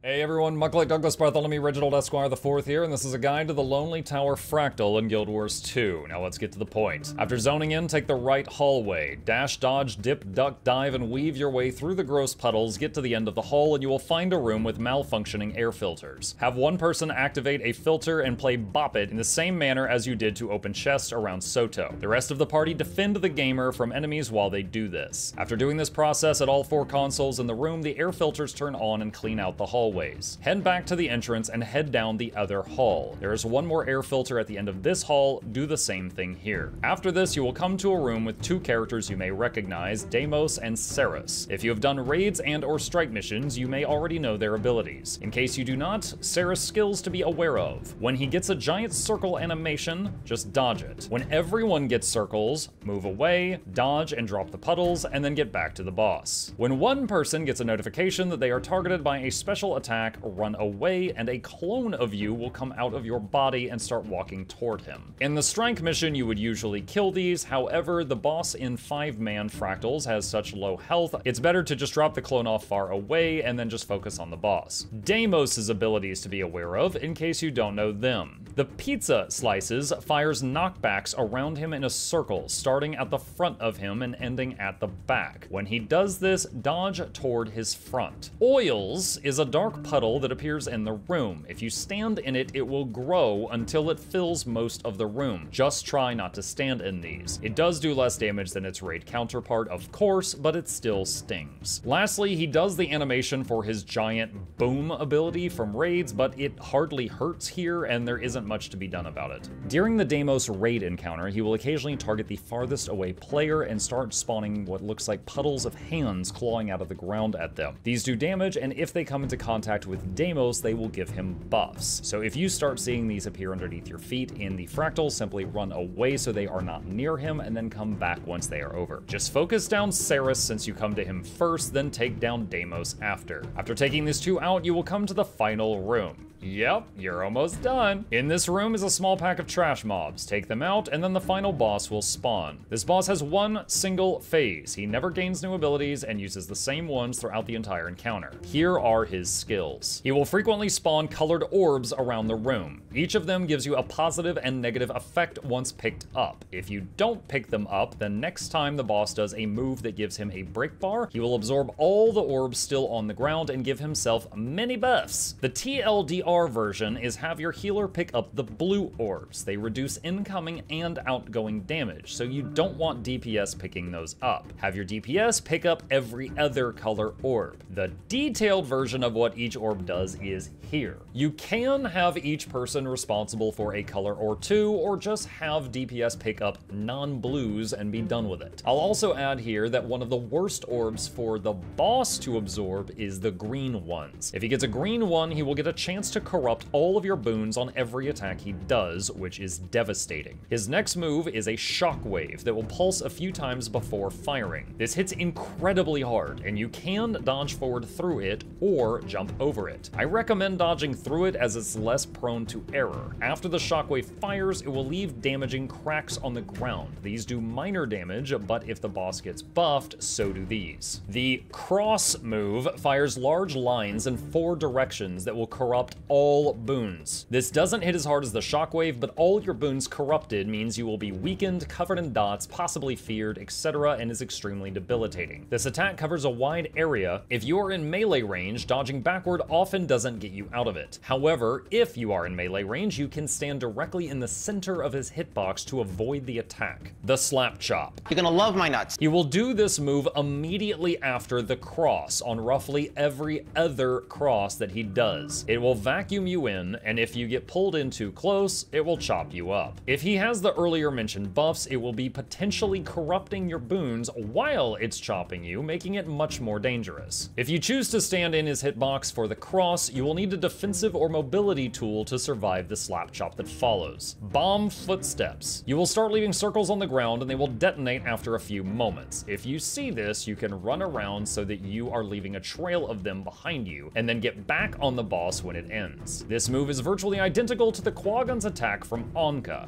Hey everyone, Mucklick Douglas Bartholomew Reginald Esquire IV here, and this is a guide to the Lonely Tower Fractal in Guild Wars 2. Now let's get to the point. After zoning in, take the right hallway. Dash, dodge, dip, duck, dive, and weave your way through the gross puddles, get to the end of the hall, and you will find a room with malfunctioning air filters. Have one person activate a filter and play Bop It in the same manner as you did to open chests around Soto. The rest of the party defend the gamer from enemies while they do this. After doing this process at all 4 consoles in the room, the air filters turn on and clean out the hallway. Head back to the entrance and head down the other hall. There is one more air filter at the end of this hall, do the same thing here. After this, you will come to a room with 2 characters you may recognize, Deimos and Ceres. If you have done raids and or strike missions, you may already know their abilities. In case you do not, Ceres' skills to be aware of. When he gets a giant circle animation, just dodge it. When everyone gets circles, move away, dodge and drop the puddles, and then get back to the boss. When one person gets a notification that they are targeted by a special attack, run away, and a clone of you will come out of your body and start walking toward him. In the strike mission, you would usually kill these, however, the boss in 5-man Fractals has such low health, it's better to just drop the clone off far away and then just focus on the boss. Deimos' abilities to be aware of, in case you don't know them. The pizza slices fires knockbacks around him in a circle, starting at the front of him and ending at the back. When he does this, dodge toward his front. Oils is a dark puddle that appears in the room. If you stand in it, it will grow until it fills most of the room. Just try not to stand in these. It does do less damage than its raid counterpart, of course, but it still stings. Lastly, he does the animation for his giant boom ability from raids, but it hardly hurts here, and there isn't much to be done about it. During the Deimos raid encounter, he will occasionally target the farthest away player and start spawning what looks like puddles of hands clawing out of the ground at them. These do damage, and if they come into contact with Deimos, they will give him buffs. So if you start seeing these appear underneath your feet in the Fractal, simply run away so they are not near him, and then come back once they are over. Just focus down Ceres since you come to him first, then take down Deimos after. After taking these 2 out, you will come to the final room. Yep, you're almost done. In this room is a small pack of trash mobs. Take them out, and then the final boss will spawn. This boss has one single phase. He never gains new abilities and uses the same ones throughout the entire encounter. Here are his skills. He will frequently spawn colored orbs around the room. Each of them gives you a positive and negative effect once picked up. If you don't pick them up, then next time the boss does a move that gives him a break bar, he will absorb all the orbs still on the ground and give himself many buffs. The TLDR version is have your healer pick up the blue orbs. They reduce incoming and outgoing damage, so you don't want DPS picking those up. Have your DPS pick up every other color orb. The detailed version of what each orb does is here. You can have each person responsible for a color or 2, or just have DPS pick up non-blues and be done with it. I'll also add here that one of the worst orbs for the boss to absorb is the green ones. If he gets a green one, he will get a chance to corrupt all of your boons on every attack he does, which is devastating. His next move is a shockwave that will pulse a few times before firing. This hits incredibly hard, and you can dodge forward through it or jump over it. I recommend dodging through it as it's less prone to error. After the shockwave fires, it will leave damaging cracks on the ground. These do minor damage, but if the boss gets buffed, so do these. The cross move fires large lines in 4 directions that will corrupt all boons. This doesn't hit as hard as the shockwave, but all your boons corrupted means you will be weakened, covered in dots, possibly feared, etc., and is extremely debilitating. This attack covers a wide area. If you are in melee range, dodging backward often doesn't get you out of it. However, if you are in melee range, you can stand directly in the center of his hitbox to avoid the attack. The slap chop. You're gonna love my nuts. You will do this move immediately after the cross on roughly every other cross that he does. It will vacuum you in, and if you get pulled in too close, it will chop you up. If he has the earlier mentioned buffs, it will be potentially corrupting your boons while it's chopping you, making it much more dangerous. If you choose to stand in his hitbox for the cross, you will need a defensive or mobility tool to survive the slap chop that follows. Bomb footsteps. You will start leaving circles on the ground and they will detonate after a few moments. If you see this, you can run around so that you are leaving a trail of them behind you, and then get back on the boss when it ends. This move is virtually identical to the Quaggan's attack from Anka.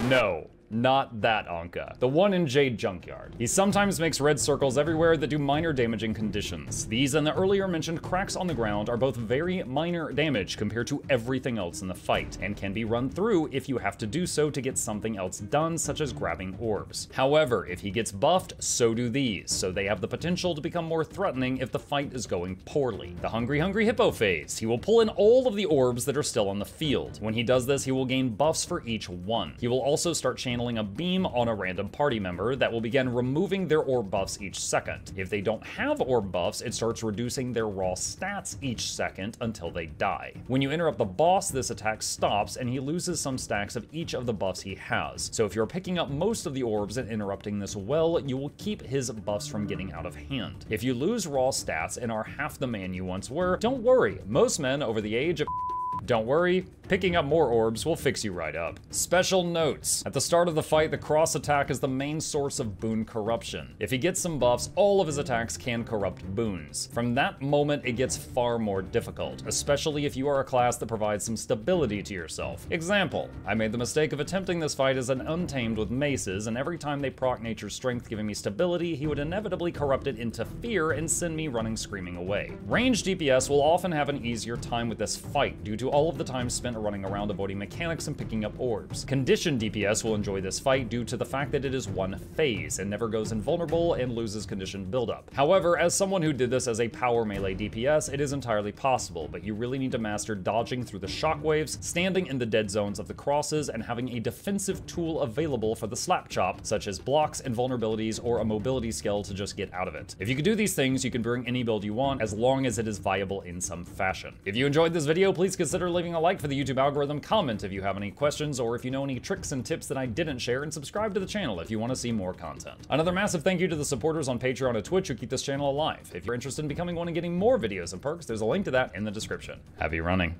No. Not that Anka. The one in Jade Junkyard. He sometimes makes red circles everywhere that do minor damaging conditions. These and the earlier mentioned cracks on the ground are both very minor damage compared to everything else in the fight, and can be run through if you have to do so to get something else done, such as grabbing orbs. However, if he gets buffed, so do these, so they have the potential to become more threatening if the fight is going poorly. The Hungry Hippo phase. He will pull in all of the orbs that are still on the field. When he does this, he will gain buffs for each one. He will also start channeling a beam on a random party member that will begin removing their orb buffs each second. If they don't have orb buffs, it starts reducing their raw stats each second until they die. When you interrupt the boss, this attack stops and he loses some stacks of each of the buffs he has. So if you're picking up most of the orbs and interrupting this well, you will keep his buffs from getting out of hand. If you lose raw stats and are half the man you once were, don't worry. Most men over the age of don't worry, picking up more orbs will fix you right up. Special notes. At the start of the fight, the cross attack is the main source of boon corruption. If he gets some buffs, all of his attacks can corrupt boons. From that moment, it gets far more difficult, especially if you are a class that provides some stability to yourself. Example, I made the mistake of attempting this fight as an untamed with maces, and every time they proc nature's strength giving me stability, he would inevitably corrupt it into fear and send me running screaming away. Ranged DPS will often have an easier time with this fight due to all of the time spent running around avoiding mechanics and picking up orbs. Conditioned DPS will enjoy this fight due to the fact that it is one phase and never goes invulnerable and loses conditioned buildup. However, as someone who did this as a power melee DPS, it is entirely possible, but you really need to master dodging through the shockwaves, standing in the dead zones of the crosses, and having a defensive tool available for the slap chop, such as blocks, invulnerabilities, or a mobility skill to just get out of it. If you can do these things, you can bring any build you want as long as it is viable in some fashion. If you enjoyed this video, please consider leaving a like for the YouTube algorithm, comment if you have any questions or if you know any tricks and tips that I didn't share, and subscribe to the channel if you want to see more content. Another massive thank you to the supporters on Patreon and Twitch who keep this channel alive. If you're interested in becoming one and getting more videos and perks, there's a link to that in the description. Happy running.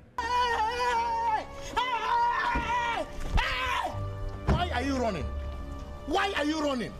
Why are you running? Why are you running?